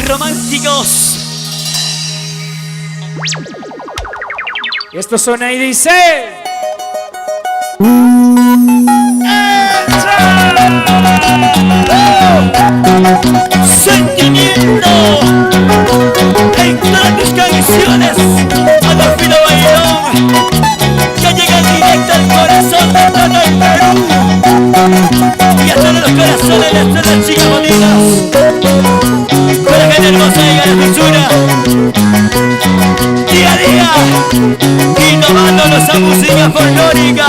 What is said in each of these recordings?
románticos. Y esto suena y dice... Sentimiento en todas tus canciones. Adolfino Bailón, que llega directo al corazón de todo el Perú y a todos los corazones de todas las chicas bonitas. Con la gente hermosa llega la dulzura. Día a día, innovando nuestra música folclórica,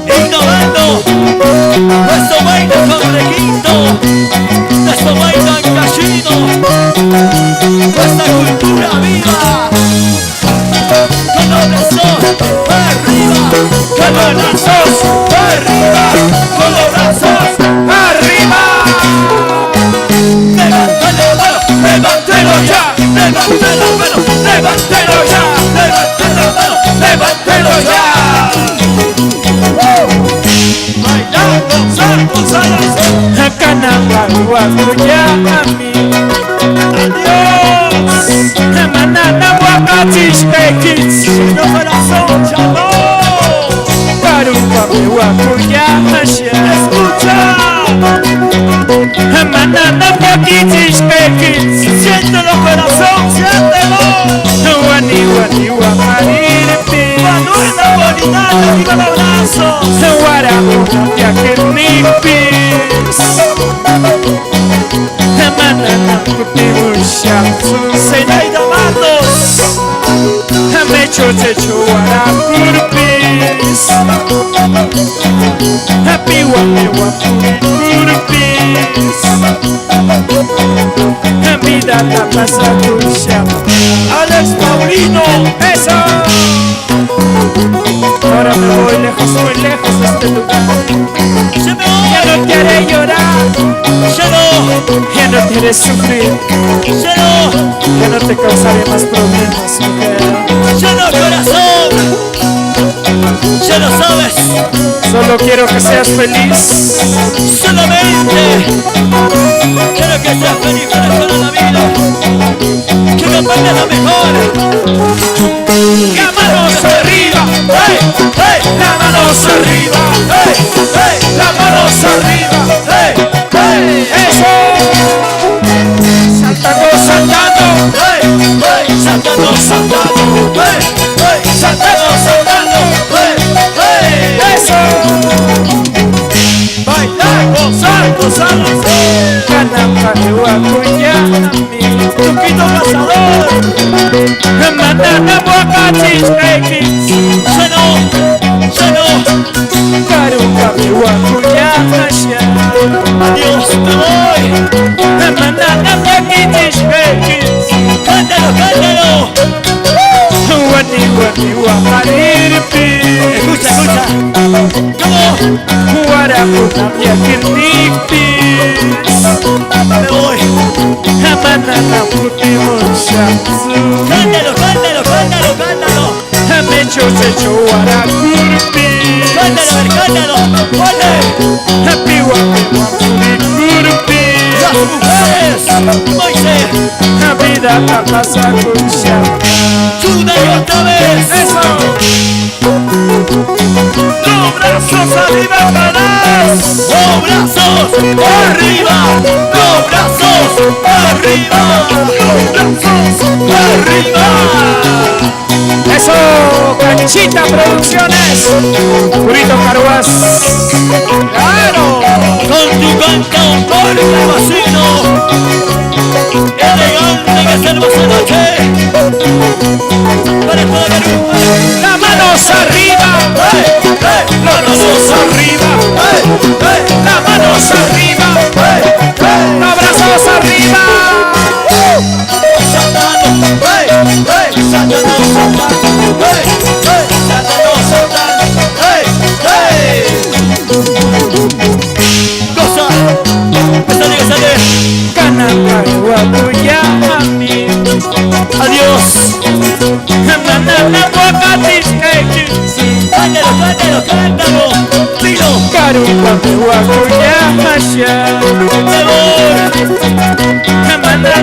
innovando nuestro baile con requinto, nuestro baile en gallino, nuestra cultura viva. Con los brazos arriba, con los brazos arriba, con los brazos arriba. Levántalo, levántelo ya, levántelo, levántelo ya, levántelo ya. Bailando, saltos a las Canambaguacuyami. adiós. Manana wakatish pekits. No corazón, chavo. Parupapi wakuyamashia. Escucha, Manana wakatish pekits. siéntelo corazón, siéntelo. Wani wani wamariripi. Manuela Bonita, arriba los brazos. Waramuna yakirnipis. Manana kutimushatsu. Zenaida Matos, Mecho techo warapurpis. Happy wami wapurpis. Vida la pasa tuya. Alex Paulino, Eso. Ahora me voy lejos de este lugar. se me Ya oye, no te haré llorar, ya no, ya no te haré sufrir, ya no, ya no te causaré más problemas, mujer. ya no corazón, ya lo sabes, Solo quiero que seas feliz. solamente quiero que seas feliz con esto de la vida, que me pongas lo mejor. La manos arriba, ¡Hey! ¡Hey! la manos arriba, ¡Hey! ¡Hey! la manos arriba. ¡Hey! ¡Hey! Eso. Saltando, saltando. ¡Hey! ¡Hey! ¡Saltando, saltando! ¡Hey! ¡Hey! ¡Saltando, saltando! ¡Hey! ¡Hey! Eso. ¡Bailando, saltos a las Canambaguacuyami. Tuquito Cazador! Manana wakatish pekits. ¡Ya no! ¡Ya no! Parupapi wakuyamashia. ¡Adiós, me voy! Manana wakatish pekits. ¡Cántalo, cántalo! Wani wani wamariripi. Escucha, escucha. ¿Cómo? Waramuna yakirnipis. Me voy. Manana kutimushatsu. Cántalo, cántalo, cántalo, cántalo. Mecho techo warapurpis. Cántalo, a ver, cántalo. ¡Ole! Happy wami wapuripurpis. Las mujeres. Moisés. La vida la pasa cuya. Una y otra vez. Eso. ¡Los brazos arriba, caras! ¡Los brazos arriba! ¡Los brazos arriba! ¡Los brazos arriba! Eso. Canchita Producciones. Purito Caruas. ¡Claro! Con tu cantautor vecino, elegante que es hermosa noche, para todo Perú. Las manos arriba. ¡Hey! ¡Hey! Las manos arriba. ¡Hey! ¡Hey! Las manos arriba. ¡Hey! ¡Hey! Los brazos arriba. Saltando, hey, hey, saltando, saltando, hey, hey, saltando, saltando, hey, hey. Goza, sale, sale. Canambaguacuyami. Adiós. Manana wakatish pekits. Cántalo, cántalo, cántalo. Dilo, Carupapi wakuyamashia. me voy. Manana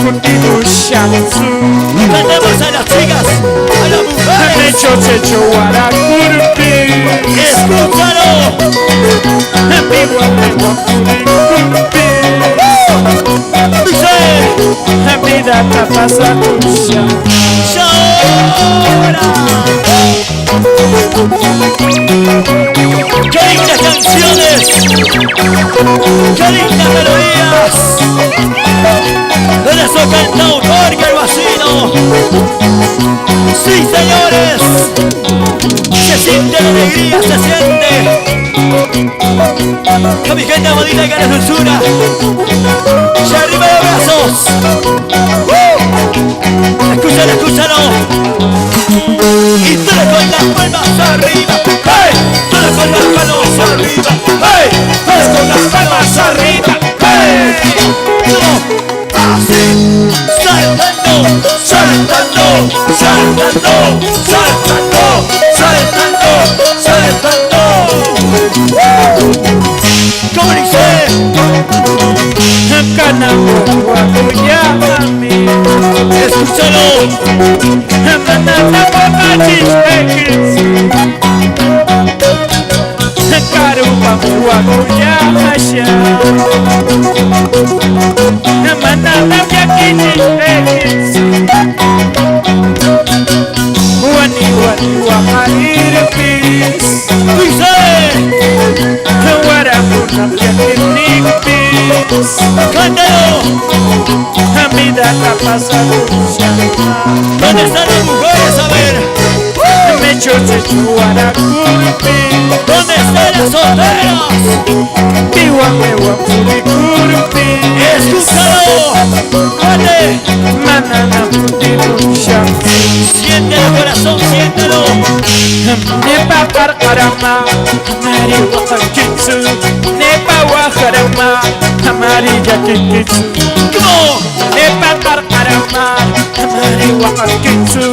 fundido shamsu. Cantemos a las chicas, a las mujeres. Mecho checho guaracurpi. Escúchalo. Biwa biwa curpi. Dice, Vida ta pasa tusha. llora. ¡Qué lindas canciones! ¡Qué lindas melodías! De nuestro cantautor Calvacino. ¡Sí, señores! Se siente la alegría, se siente. ¡Que mi gente bonita que la dulzura! ¡Ya arriba de brazos! ¡Escúchalo, escúchalo! Y todos con las palmas arriba. ¡Hey! Todos con las manos arriba. ¡Hey! Todos con las palmas arriba. ¡Hey! No, así. Saltando, saltando, saltando, saltando, saltando, saltando. ¿Cómo dice? Canamu guacuyami. Escúchalo. Manana bocachis ekis. Karupa guacuyamasha. Manana biakichis ekis. Wani wani waharirpis. Dice. Waramuna biakinipis. Cántalo. Vida ta pasa tusha. ¿Dónde están las mujeres? A ver. Mecho checho guaracurpi. ¿Dónde están las solteras? Biwa mewa curpi. Escúchalo. Cante. Manana fundido shamsu. Siente el corazón, siéntelo. Nepa karkarama. Mari wakakitsu. Nepa wakarama. Amarilla kikitsu. ¿Cómo? Nepa karkarama. Mari wakakitsu.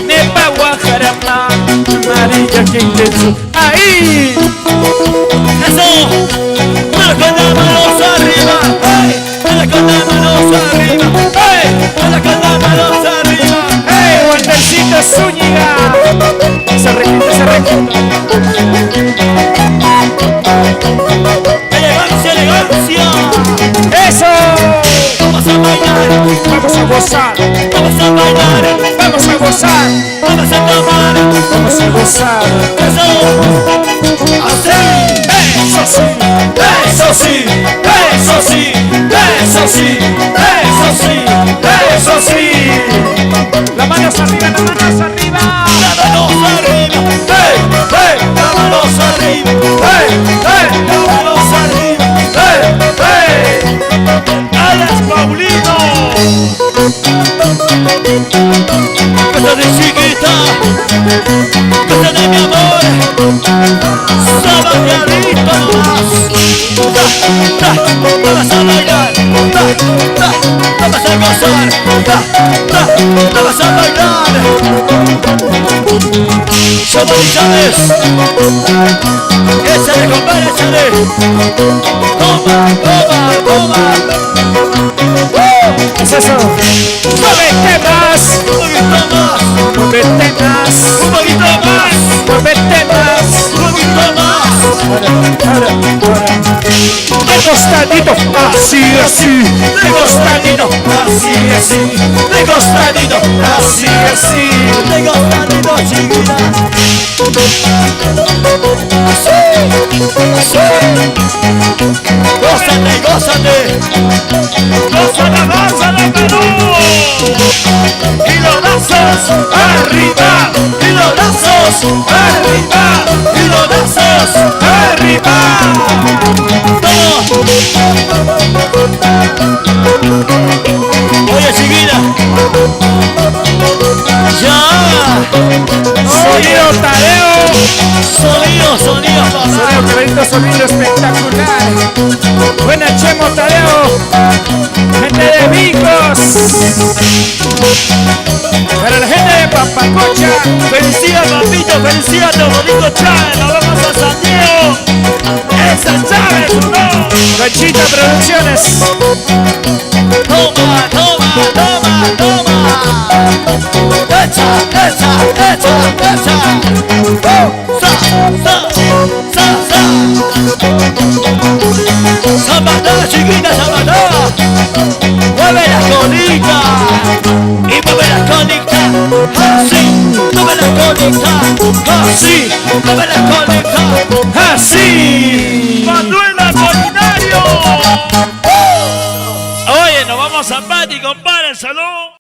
Nepa wakarama. Amarilla kikitsu. Ahí. Eso. Todos con las manos arriba. ¡Hey! Todos con las manos arriba. ¡Hey! Todos con las manos arriba. ¡Hey, Wandercito Zúñiga! Se requinta, se requinta. ¡Elegancia, elegancia! ¡Eso! Vamos a bailar. Vamos a gozar, Vamos a bailar. vamos a gozar, Vamos a tomar. vamos a gozar. Eso. Así. ¡Eso sí! Eso sí. Eso sí. Eso sí. Eso sí. ¡Eso sí! ¡Las manos arriba, las manos arriba! Las manos arriba. ¡Hey! ¡Hey! Las manos arriba. ¡Hey! ¡Hey! Las manos arriba. ¡Hey! ¡Hey! ¡Alas Paulino! Cosa de chiquita. Cosa de mi amor. Sabateadito nomás. Vamos a bailar. Vamos a gozar. Vamos a bailar. Chávez. Échale, compadre, échale. Toma, toma, toma. ¿Qué es eso? ¡Muévete más! Un poquito más. ¡Muévete más! Un poquito más. ¡Muévete más! Un poquito más. Ahora. De costadito, así, así. De costadito, así, así. De costadito, así, así. De costadito, chiquita. Así, así. Gózate, gózate. Gózate, gózate, Perú. Y los brazos arriba. Y los brazos arriba. Y los brazos arriba. Vamos. Oye, chiquita. Ya. Sonido Tadeo. Sonido, sonido, papá. Sonido, qué bonito sonido espectacular. Buena Chemo Tadeo. Gente de Vicos. Para la gente de Pampacocha. Felicidad, papito, felicidad, Rodrigo Chávez. Nos vamos a San Diego. ¡Esa Chávez, no! Conchita Producciones. Toma, toma, toma. Sabadá, chiquita, sabadá. Mueve la colita y mueve la colita. Así, mueve la colita. Así, mueve la colita. Así. ¡Manuel Apolinario! Oye, nos vamos a Pati, compadre, el salón.